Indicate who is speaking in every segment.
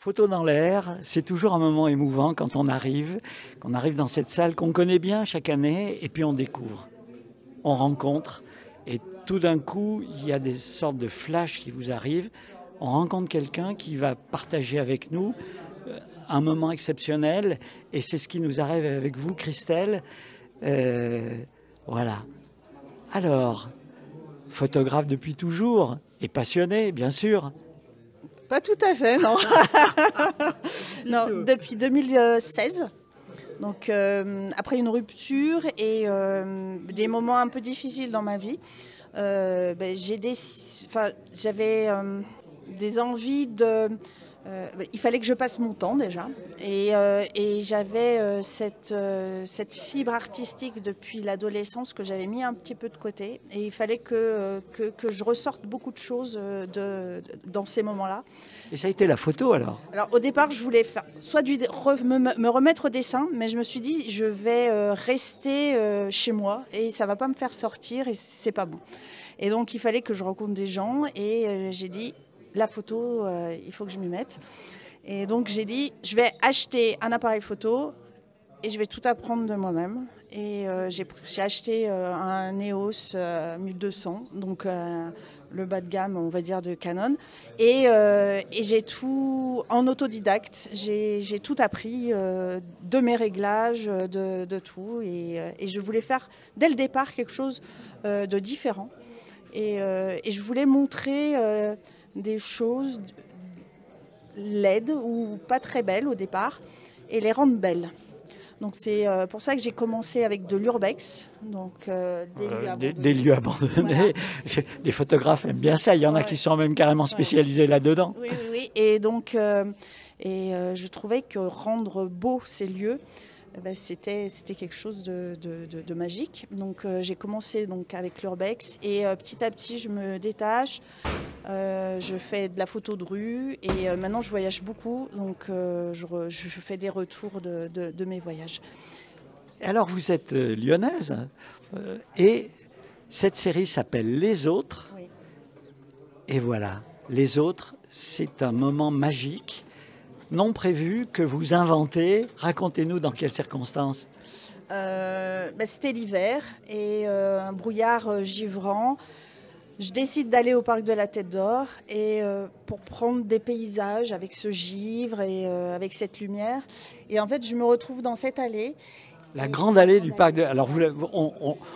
Speaker 1: Photo dans l'air, c'est toujours un moment émouvant quand on arrive, qu'on arrive dans cette salle qu'on connaît bien chaque année, et puis on découvre, on rencontre, et tout d'un coup, il y a des sortes de flashs qui vous arrivent. On rencontre quelqu'un qui va partager avec nous un moment exceptionnel, et c'est ce qui nous arrive avec vous, Christelle. Voilà. Alors, photographe depuis toujours, et passionné, bien sûr.
Speaker 2: Pas tout à fait, non. Non, depuis 2016. Donc, après une rupture et des moments un peu difficiles dans ma vie, j'avais des envies de... il fallait que je passe mon temps déjà. Et j'avais cette fibre artistique depuis l'adolescence que j'avais mis un petit peu de côté. Et il fallait que je ressorte beaucoup de choses dans ces moments-là.
Speaker 1: Et ça a été la photo alors?
Speaker 2: Alors au départ, je voulais faire soit me remettre au dessin, mais je me suis dit je vais rester chez moi et ça va pas me faire sortir et c'est pas bon. Et donc il fallait que je rencontre des gens et j'ai dit la photo, il faut que je m'y mette. Et donc j'ai dit je vais acheter un appareil photo et je vais tout apprendre de moi-même. Et j'ai acheté un EOS 1200, donc le bas de gamme, on va dire, de Canon. Et j'ai tout, en autodidacte, j'ai tout appris de mes réglages, de tout. Et je voulais faire, dès le départ, quelque chose de différent. Et je voulais montrer des choses laides ou pas très belles au départ et les rendre belles. Donc c'est pour ça que j'ai commencé avec de l'urbex, donc
Speaker 1: des lieux abandonnés. Voilà. Les photographes aiment bien ça. Il y en a qui sont même carrément spécialisés là-dedans.
Speaker 2: Oui, oui, oui. Et donc je trouvais que rendre beaux ces lieux, c'était quelque chose de magique. Donc j'ai commencé donc avec l'urbex et petit à petit je me détache. Je fais de la photo de rue et maintenant je voyage beaucoup, donc je fais des retours de mes voyages.
Speaker 1: Alors vous êtes lyonnaise et cette série s'appelle Les Autres. Oui. Et voilà, Les Autres, c'est un moment magique, non prévu, que vous inventez. Racontez-nous dans quelles circonstances.
Speaker 2: C'était l'hiver et un brouillard givrant. Je décide d'aller au parc de la Tête d'Or et pour prendre des paysages avec ce givre et avec cette lumière. Et en fait, je me retrouve dans cette allée.
Speaker 1: La grande allée du parc de... Alors,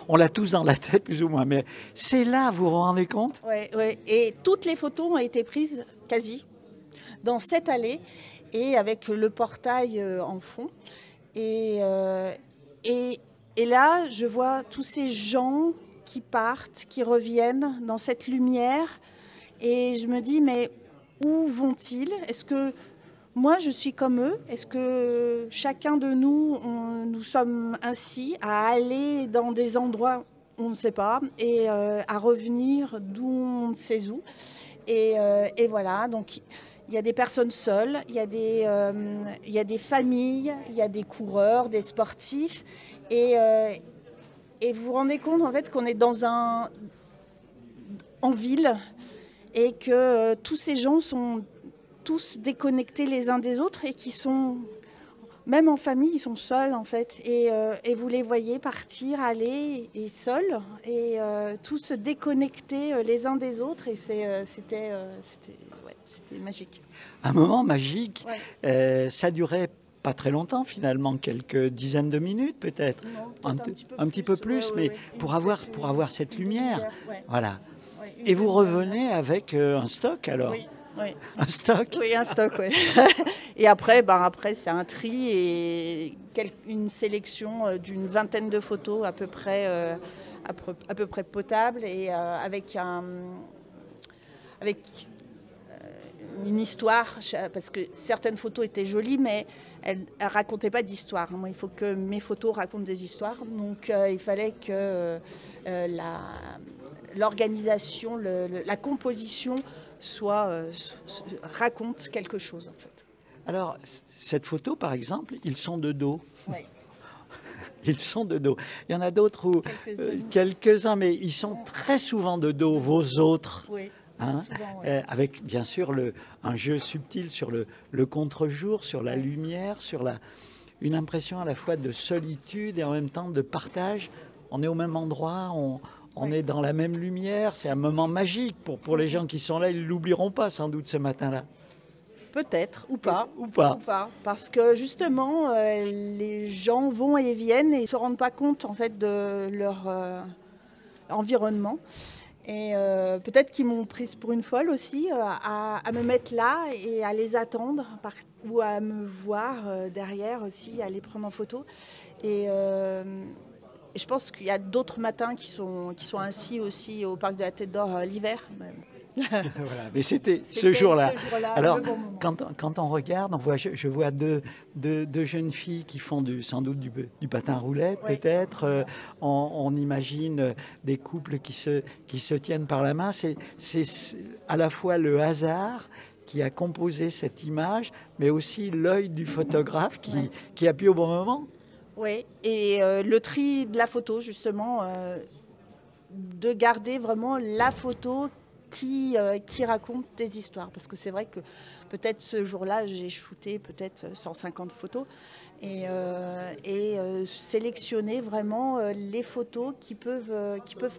Speaker 1: on l'a tous dans la tête, plus ou moins, mais c'est là, vous vous rendez compte?
Speaker 2: Oui, oui. Et toutes les photos ont été prises, quasi, dans cette allée et avec le portail en fond. Et là, je vois tous ces gens qui partent, qui reviennent dans cette lumière. Et je me dis, mais où vont-ils? Est-ce que moi, je suis comme eux? Est-ce que chacun de nous, nous sommes ainsi à aller dans des endroits où on ne sait pas et à revenir d'où on ne sait où? Et voilà, donc il y a des personnes seules, il y a des familles, il y a des coureurs, des sportifs. Et vous vous rendez compte en fait qu'on est en ville et que tous ces gens sont tous déconnectés les uns des autres et qui sont, même en famille, ils sont seuls en fait. Et vous les voyez partir, aller et seuls et tous se déconnecter les uns des autres et c'était magique.
Speaker 1: Un moment magique, ouais. Ça durait pas très longtemps finalement, quelques dizaines de minutes peut-être, un petit peu plus, mais pour avoir cette lumière, voilà. Et vous revenez avec un stock alors?
Speaker 2: Oui. Oui.
Speaker 1: Un stock?
Speaker 2: Oui, un stock, oui. Et après, c'est un tri et une sélection d'une vingtaine de photos à peu près potables et avec une histoire, parce que certaines photos étaient jolies, mais elles ne racontaient pas d'histoire. Moi, il faut que mes photos racontent des histoires. Donc, il fallait que l'organisation, la composition raconte quelque chose, en fait.
Speaker 1: Alors, cette photo, par exemple, ils sont de dos.
Speaker 2: Oui.
Speaker 1: Ils sont de dos. Il y en a d'autres où quelques-uns, mais ils sont très souvent de dos, vos autres.
Speaker 2: Oui.
Speaker 1: Hein,
Speaker 2: souvent, ouais.
Speaker 1: avec bien sûr un jeu subtil sur le contre-jour, sur la lumière, sur une impression à la fois de solitude et en même temps de partage. On est au même endroit, on est dans la même lumière. C'est un moment magique pour les gens qui sont là. Ils ne l'oublieront pas sans doute ce matin-là.
Speaker 2: Peut-être, ou pas.
Speaker 1: Ou pas.
Speaker 2: Parce que justement, les gens vont et viennent et ne se rendent pas compte en fait de leur environnement. Et peut-être qu'ils m'ont prise pour une folle aussi, à me mettre là et à les attendre, ou à me voir derrière aussi, à les prendre en photo. Et je pense qu'il y a d'autres matins qui sont ainsi aussi au Parc de la Tête d'Or l'hiver.
Speaker 1: Voilà. Mais c'était ce jour-là. Alors,
Speaker 2: le bon moment.
Speaker 1: quand on regarde, je vois deux jeunes filles qui font sans doute du patin à roulettes,
Speaker 2: Oui.
Speaker 1: peut-être. On imagine des couples qui se tiennent par la main. C'est à la fois le hasard qui a composé cette image, mais aussi l'œil du photographe qui appuie au bon moment.
Speaker 2: Oui, et le tri de la photo, justement, de garder vraiment la photo qui raconte des histoires. Parce que c'est vrai que peut-être ce jour-là, j'ai shooté peut-être 150 photos et sélectionner vraiment les photos qui peuvent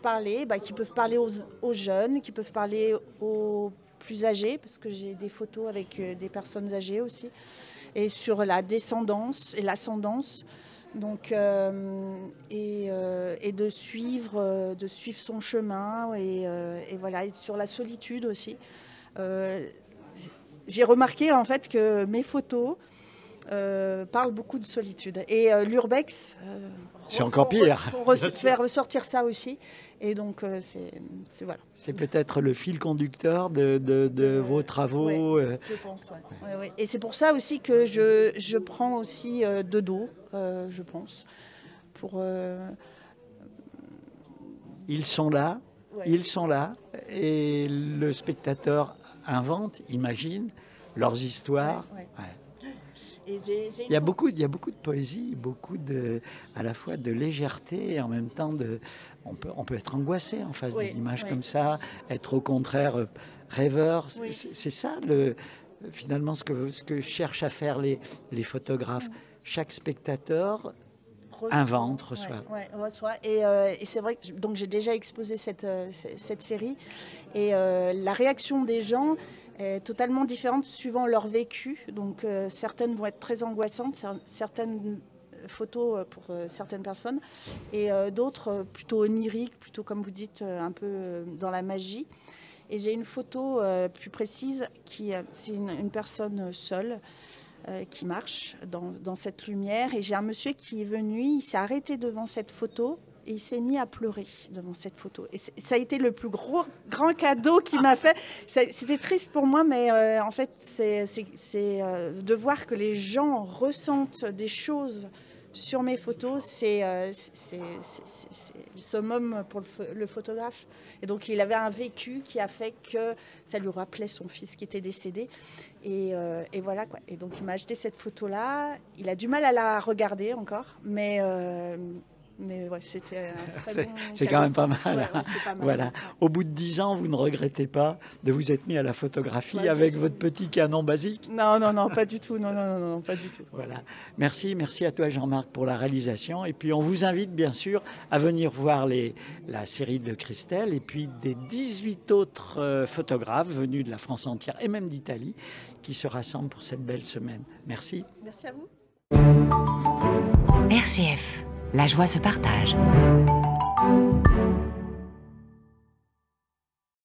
Speaker 2: parler, qui peuvent parler aux jeunes, qui peuvent parler aux plus âgés, parce que j'ai des photos avec des personnes âgées aussi, et sur la descendance et l'ascendance. Donc, et de suivre son chemin et voilà, et sur la solitude aussi. J'ai remarqué en fait que mes photos parlent beaucoup de solitude. Et l'urbex,
Speaker 1: c'est encore pire.
Speaker 2: Faire ressortir ça aussi. Et donc, c'est voilà.
Speaker 1: C'est peut-être le fil conducteur de vos travaux.
Speaker 2: Ouais, je pense, ouais. Ouais. Et c'est pour ça aussi que je prends aussi de dos, je pense.
Speaker 1: Ils sont là,
Speaker 2: ouais.
Speaker 1: Ils sont là, et le spectateur invente, imagine leurs histoires.
Speaker 2: Ouais.
Speaker 1: Et il y a beaucoup de poésie, à la fois de légèreté et en même temps on peut être angoissé en face d'une image comme ça, être au contraire rêveur. Oui. C'est ça finalement ce que cherchent à faire les photographes. Chaque spectateur
Speaker 2: reçoit. Et c'est vrai que donc j'ai déjà exposé cette série et la réaction des gens est totalement différente suivant leur vécu. Donc certaines vont être très angoissantes, certaines photos pour certaines personnes, et d'autres plutôt oniriques, plutôt comme vous dites, un peu dans la magie. Et j'ai une photo plus précise, c'est une personne seule qui marche dans cette lumière. Et j'ai un monsieur qui est venu, il s'est arrêté devant cette photo et il s'est mis à pleurer devant cette photo. Et ça a été le plus grand cadeau qu'il m'a fait. C'était triste pour moi, mais en fait, c'est de voir que les gens ressentent des choses sur mes photos, c'est le summum pour le photographe. Et donc, il avait un vécu qui a fait que ça lui rappelait son fils qui était décédé. Et voilà, quoi. Et donc, il m'a acheté cette photo-là. Il a du mal à la regarder encore, mais ouais, c'était un très bon
Speaker 1: c'est quand même pas mal.
Speaker 2: Ouais, c'est pas mal.
Speaker 1: Voilà. Au bout de 10 ans, vous ne regrettez pas de vous être mis à la photographie avec votre petit canon basique?
Speaker 2: Non, pas du tout. Non, pas du tout.
Speaker 1: Voilà. Merci à toi Jean-Marc pour la réalisation. Et puis on vous invite bien sûr à venir voir la série de Christelle et puis des 18 autres photographes venus de la France entière et même d'Italie qui se rassemblent pour cette belle semaine. Merci.
Speaker 2: Merci à vous.
Speaker 3: RCF. La joie se partage.